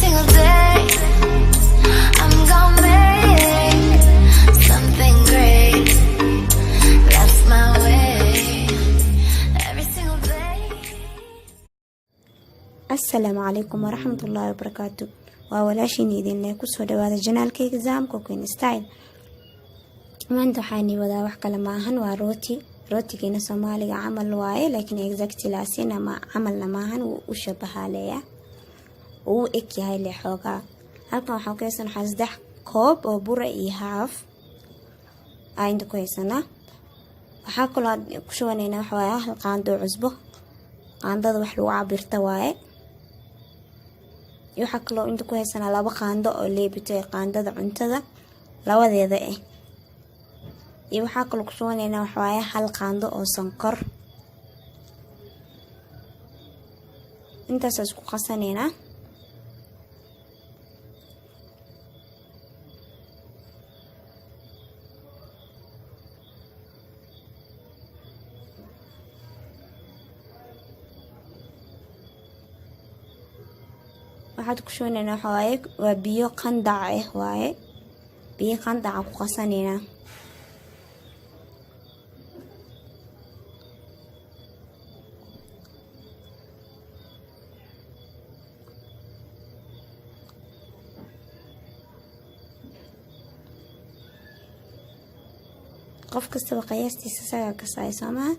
single day I'm gonna make something great. That's my way. Every single day. Assalaamu calaykum waraxmatullaahi wabarakaatu. waa walaashiin idinle kusoo dhawaada janaalkayga Zamko Queen Style. maanta waxaan wadaa wax kale ma ahan, waa rootigeena Soomaaliga camal waaye, laakiin exactly asina ma camalna ma ahan, wuu u shabahaaleeya, uu eg yahay le xoogaa. halkan waxaan ku haysanaa 3 koob oo bur iyo haaf aynta ku haysanaa. waxaa kaloo ku shubaneynaa waxa waaye hal qaando cusbo, qaandada wax lagu cabirta waaye. waxaa kaloo inta ku haysanaa 2 qaando oo leebito ee qaandada cuntada labadeeda ah. iyo waxaa kaloo ku shubaneynaa waxa waaye hal qaando oo sonkor. intaas isku qasaneynaa. waxaad ku shubaneynaa waxa waaye waa biyo qandac ah waaye, biyo qandac ku qasaneynaa. qof kastaba qiyaastiisa isaga ka saaysamaa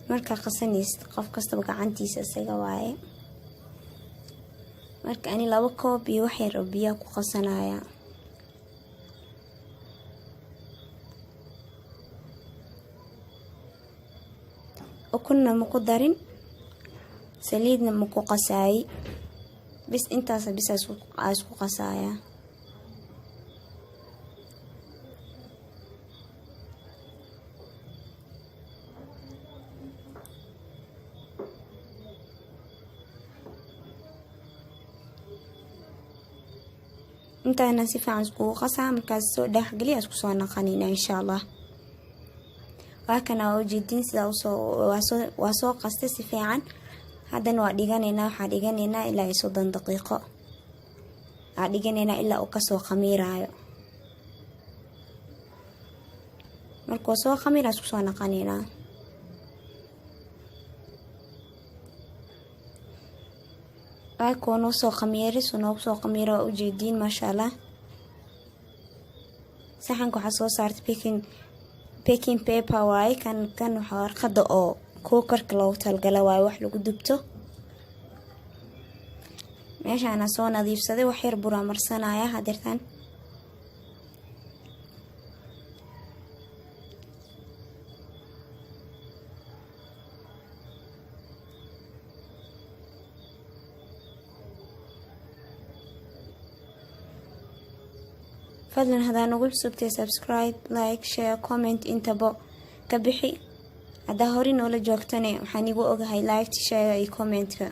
marka qasanaysid, qof kastaba gacantiisa isaga waaye. marka ani 2 koob iyo wax yar oo biyo ku qasanaya. ukunna ma ku darin, saliidna ma ku qasaay, bis intaas isku qasaya. intaana si fiican isku qasaa, markaas soo dhaxgaliya isku soo naqanina insha Allah. waakana oo jeedin sida waa soo qastay si fiican. haddana waa dhiganeynaa, waxaa dhiganeynaa ilaa 30 daqiiqo. waxaa dhiganeynaa ilaa uu ka soo khamiirayo. markuu soo khamiira isku soo naqaneynaa. waakoo soo khamiiri soo khamiiro u jeedin masha Allah. saxanka waxaa soo saartay baking paper waaye, kan waxa warqada oo cookerka loogu talgalay waaye, wax lagu dubto. meeshaana soo nadiifsaday, wax yar bura marsanaya hadirtan. fadlan hadaa nagu cusubtay subscribe, like, share, comment intaba ka bixi. hadaa hore noola joogtane waxaan igu ogahay like, share iyo comment-ka.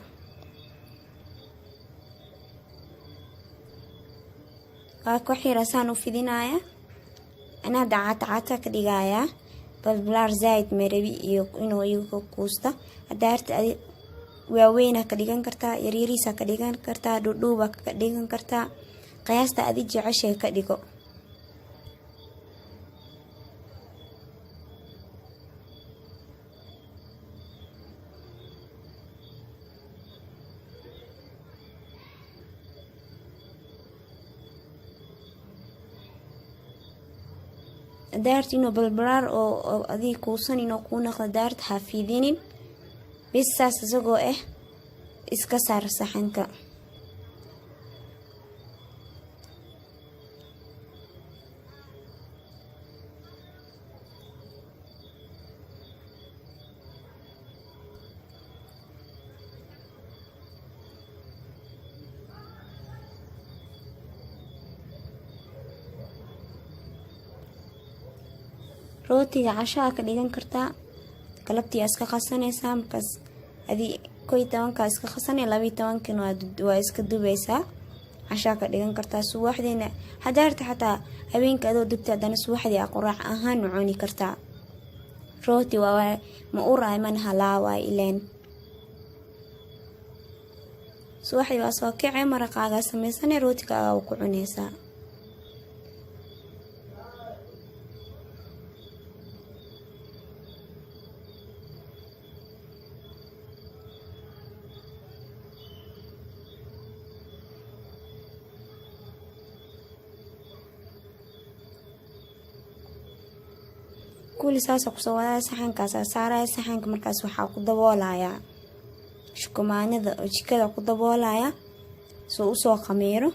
waa ku xirasaan u fidinaya. ana daacata ka dhigaya balbalaar zaid marabi iyo inuu igu kuusta. hadaa arta waaweyn ka dhigan kartaa, yaryariisa ka dhigan kartaa, dhudhuuba ka dhigan kartaa, qiyaasta adi jeceshay ka dhigo. daarti inuu balbalaar oo adi kuusan inuu ku naqdo daarta xafidinin bis saas isagoo iska saar saxanka. rootiga cashaa ka dhigan kartaa, galabtii iska qasanaysaa. markaas adi 11 iska qasanay, 12 waa iska dubaysaa. cashaa ka dhigan kartaa. subaxdiina hadaarta xataa habeenka adoo dubta hadana subaxdii quraac ahaan u cuni kartaa. rooti waa ma uraay man halaawa ileen subaxdii waa soo kacay maraqaaga samaysanay rootigaaga ku cunaysaa. كل ساسة كسوة سحن كاسة سارة سحن كمركز وحاق دبولايا شكمان ذا وشكذا كدبولايا سو خميرو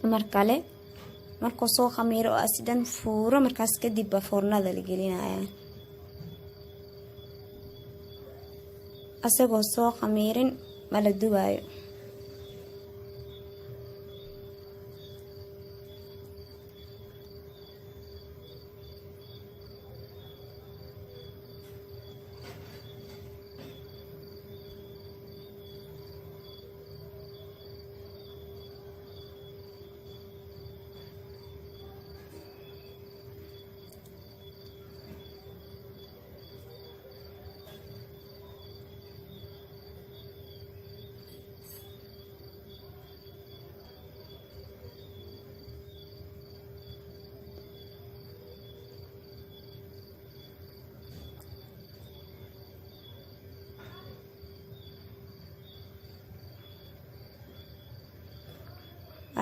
مركله مركو سو خميرو أسيدن فورو مركز كدي بفورنا ذا لجلينا أسيقو سو خميرين ملدوايو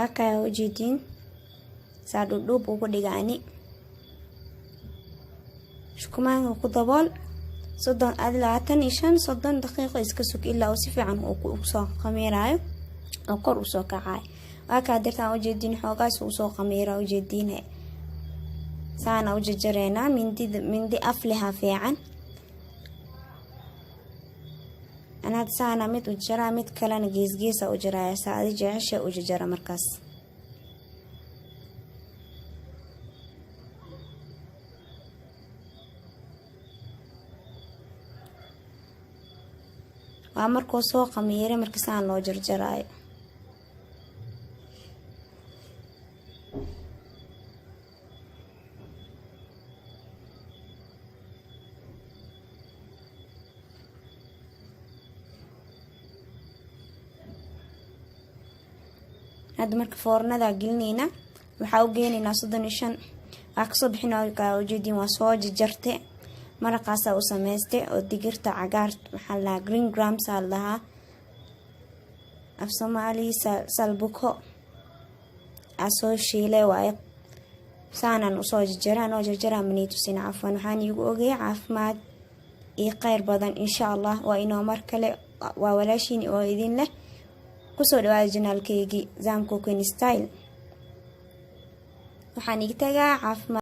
Akaya ujeedin saa dhudhuub ugu dhigaani shukumaanka ku dabool 25 daqiiqo iska sug ilaa uu si fiican uu soo khamiirayo oo kor u soo kacay. Aka dirtaan ujeedin xoogaas uu soo khamiira ujeedin saana u jajareena mindi afleha fiican أنا سانا ميت وجرا ميت كلنا جيس وجرا ساعد جعشة وجرا مركز وعمركو سوق ميرة مركزان لو جرجراي هاد marka foornada gelinayna waxa u geenayna 35 aqso bixinaa ka ujeedin waa soo jartay maraqaas oo sameystay oo digirta cagaar waxa la green grams laha af Soomaali salbuko asoo shiilay waay saanan u soo jarjaraan maniitu sin afwan waxaan igu ogay caafimaad iyo khayr badan insha Allah waa inoo mar kale waa walaashin oo idin leh kusoo dhawaada janaalkaygi Zam Cooking Style waxaan iga tagaa caafimaad